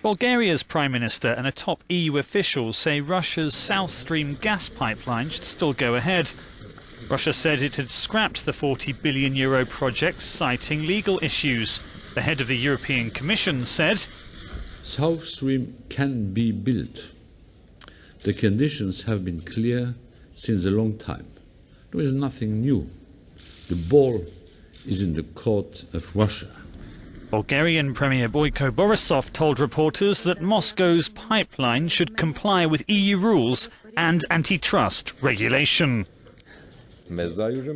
Bulgaria's Prime Minister and a top EU official say Russia's South Stream gas pipeline should still go ahead. Russia said it had scrapped the €40 billion project, citing legal issues. The head of the European Commission said, South Stream can be built. The conditions have been clear since a long time. There is nothing new. The ball is in the court of Russia. Bulgarian Premier Boyko Borisov told reporters that Moscow's pipeline should comply with EU rules and antitrust regulation.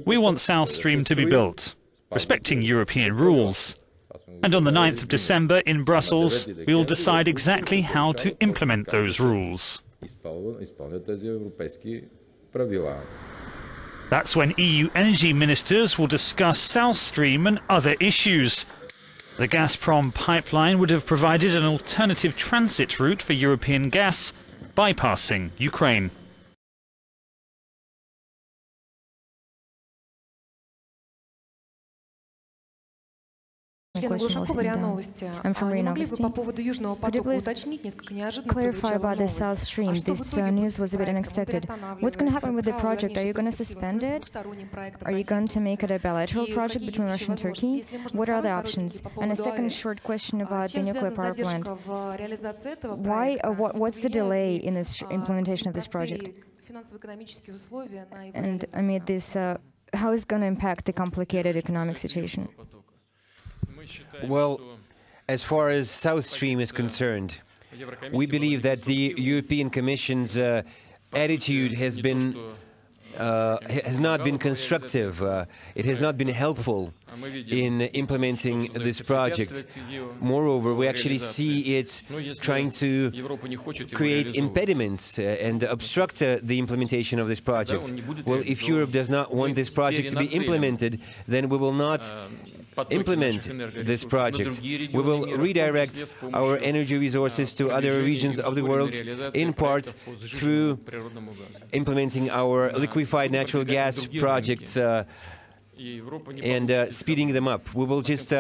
We want South Stream to be built, respecting European rules. And on the 9th of December in Brussels, we will decide exactly how to implement those rules. That's when EU energy ministers will discuss South Stream and other issues. The Gazprom pipeline would have provided an alternative transit route for European gas, bypassing Ukraine. I'm from Rio. Could you please clarify about the South Stream? This news was a bit unexpected. What's going to happen with the project? Are you going to suspend it? Are you going to make it a bilateral project between Russia and Turkey? What are the options? And a second short question about the nuclear power plant. What's the delay in this implementation of this project? And amid this, how is it going to impact the complicated economic situation? Well, as far as South Stream is concerned, we believe that the European Commission's attitude has not been constructive. It has not been helpful in implementing this project. Moreover, we actually see it trying to create impediments and obstruct the implementation of this project. Well, if Europe does not want this project to be implemented, then we will not implement this project. We will redirect our energy resources to other regions of the world, in part through implementing our liquefied natural gas projects and speeding them up. We will just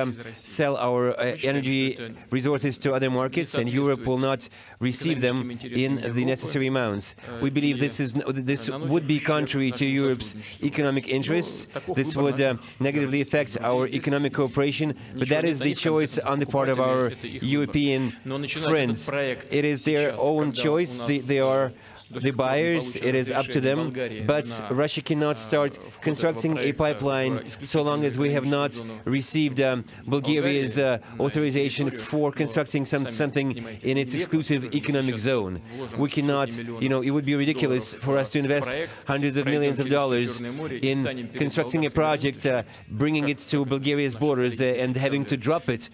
sell our energy resources to other markets, and Europe will not receive them in the necessary amounts. We believe this would be contrary to Europe's economic interests. This would negatively affect our economic cooperation, but that is the choice on the part of our European friends. It is their own choice. They are the buyers, it is up to them, but Russia cannot start constructing a pipeline so long as we have not received Bulgaria's authorization for constructing something in its exclusive economic zone. We cannot, it would be ridiculous for us to invest hundreds of millions of dollars in constructing a project, bringing it to Bulgaria's borders and having to drop it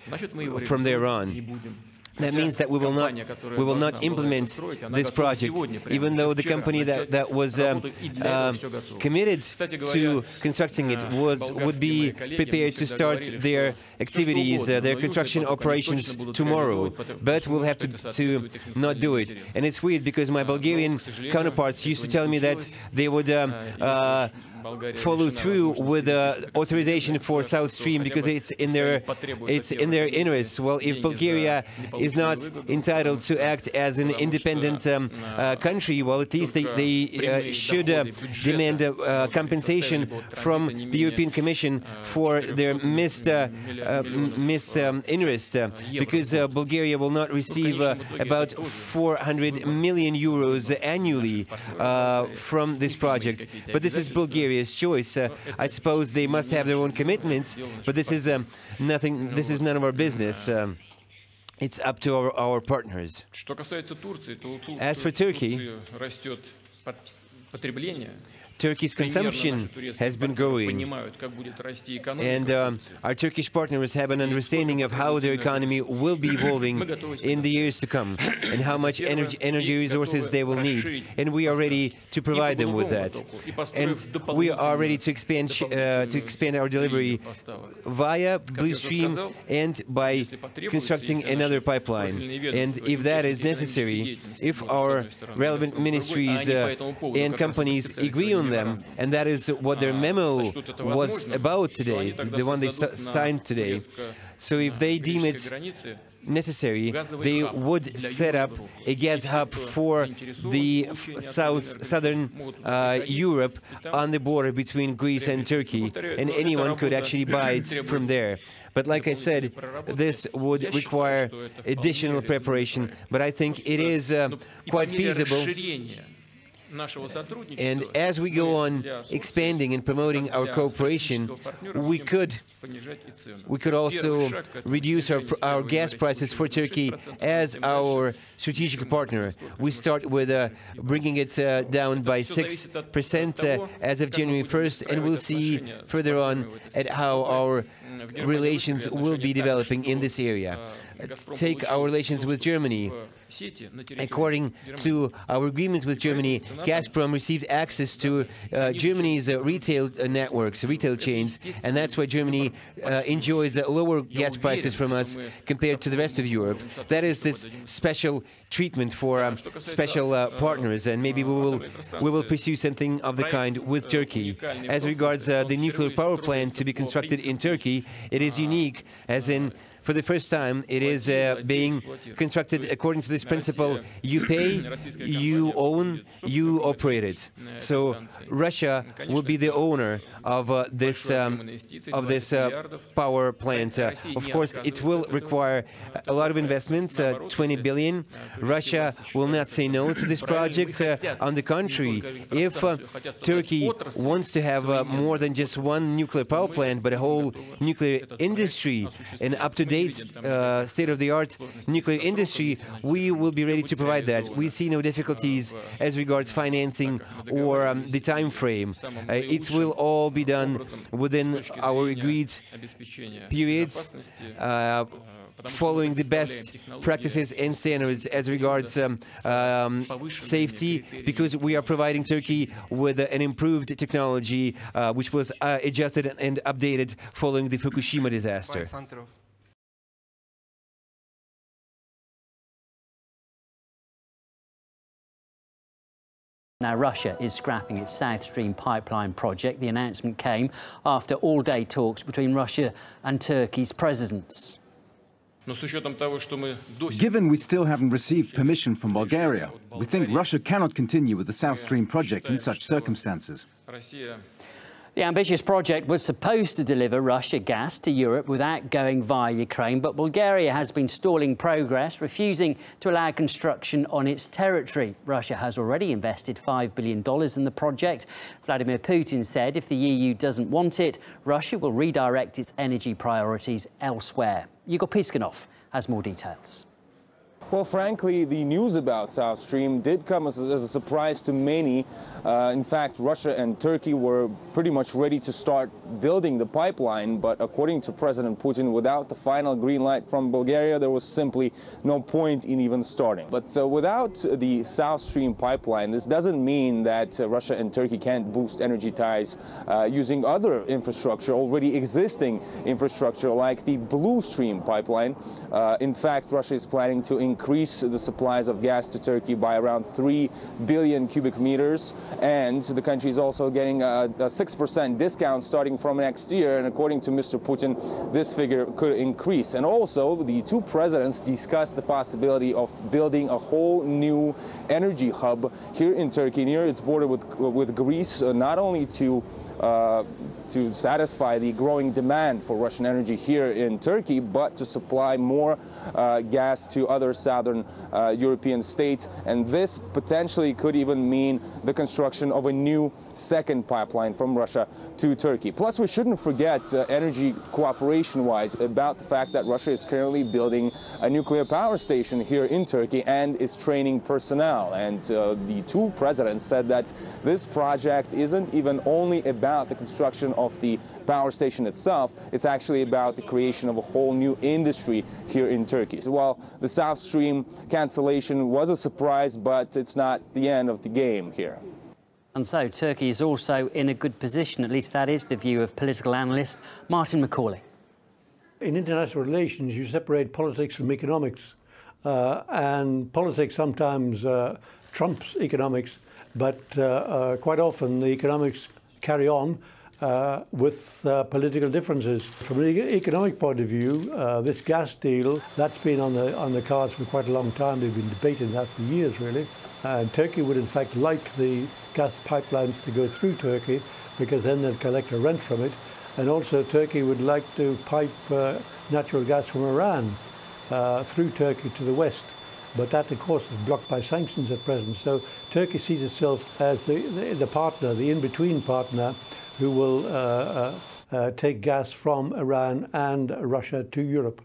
from there on. That means that we will not implement this project, even though the company that was committed to constructing it would be prepared to start their activities, their construction operations tomorrow. But we'll have to not do it. And it's weird because my Bulgarian counterparts used to tell me that they would follow through with authorization for South Stream because it's in their interests. Well, if Bulgaria is not entitled to act as an independent country, well, at least they should demand compensation from the European Commission for their missed interest, because Bulgaria will not receive about 400 million euros annually from this project. But this is Bulgaria's choice. I suppose they must have their own commitments, but this is nothing. This is none of our business. It's up to our partners. As for Turkey, Turkey's consumption has been growing, and our Turkish partners have an understanding of how their economy will be evolving in the years to come and how much energy resources they will need, and we are ready to provide them with that. And we are ready to expand our delivery via Blue Stream and by constructing another pipeline. And if that is necessary, if our relevant ministries and companies agree on them, and that is what their memo was about today, the one they signed today. So if they deem it necessary, they would set up a gas hub for the southern Europe on the border between Greece and Turkey, and anyone could actually buy it from there. But like I said, this would require additional preparation, but I think it is quite feasible. And as we go on expanding and promoting our cooperation, we could also reduce our gas prices for Turkey as our strategic partner. We start with bringing it down by 6% as of January 1st, and we'll see further on at how our relations will be developing in this area. Take our relations with Germany. According to our agreement with Germany, Gazprom received access to Germany's retail networks, retail chains, and that's why Germany enjoys lower gas prices from us compared to the rest of Europe. That is this special treatment for special partners, and maybe we will pursue something of the kind with Turkey. As regards the nuclear power plant to be constructed in Turkey, it is unique, as in, for the first time, it is being constructed according to this principle: you pay, you own, you operate it. So Russia will be the owner of this power plant. Of course, it will require a lot of investment, 20 billion. Russia will not say no to this project. On the contrary, if Turkey wants to have more than just one nuclear power plant, but a whole nuclear industry, an up-to-date state-of-the-art nuclear industry, we will be ready to provide that. We see no difficulties as regards financing or the time frame. It will all be done within our agreed periods, following the best practices and standards as regards safety, because we are providing Turkey with an improved technology which was adjusted and updated following the Fukushima disaster. Now, Russia is scrapping its South Stream pipeline project. The announcement came after all-day talks between Russia and Turkey's presidents. Given we still haven't received permission from Bulgaria, we think Russia cannot continue with the South Stream project in such circumstances. The ambitious project was supposed to deliver Russia gas to Europe without going via Ukraine, but Bulgaria has been stalling progress, refusing to allow construction on its territory. Russia has already invested $5 billion in the project. Vladimir Putin said if the EU doesn't want it, Russia will redirect its energy priorities elsewhere. Igor Piskunov has more details. Well, frankly, the news about South Stream did come as a surprise to many. In fact, Russia and Turkey were pretty much ready to start building the pipeline, but according to President Putin, without the final green light from Bulgaria, there was simply no point in even starting. But without the South Stream pipeline, this doesn't mean that Russia and Turkey can't boost energy ties using other infrastructure, already existing infrastructure, like the Blue Stream pipeline. In fact, Russia is planning to increase the supplies of gas to Turkey by around 3 billion cubic meters. And the country is also getting a 6% discount starting from next year. And according to Mr. Putin, this figure could increase. And also, the two presidents discussed the possibility of building a whole new energy hub here in Turkey, near its border with Greece, not only to satisfy the growing demand for Russian energy here in Turkey, but to supply more gas to other southern European states. And this potentially could even mean the construction of a new second pipeline from Russia to Turkey. Plus, we shouldn't forget, energy cooperation-wise, about the fact that Russia is currently building a nuclear power station here in Turkey and is training personnel. And the two presidents said that this project isn't even only about the construction of the power station itself, it's actually about the creation of a whole new industry here in Turkey. So while the South Stream cancellation was a surprise, but it's not the end of the game here. And so Turkey is also in a good position, at least that is the view of political analyst Martin Macaulay. In international relations, you separate politics from economics, and politics sometimes trumps economics, but quite often the economics carry on, with political differences. From an economic point of view, this gas deal, that's been on the cards for quite a long time. They've been debating that for years, really. And Turkey would, in fact, like the gas pipelines to go through Turkey, because then they'd collect a rent from it. And also, Turkey would like to pipe natural gas from Iran through Turkey to the west. But that, of course, is blocked by sanctions at present. So Turkey sees itself as the partner, the in-between partner, who will take gas from Iran and Russia to Europe.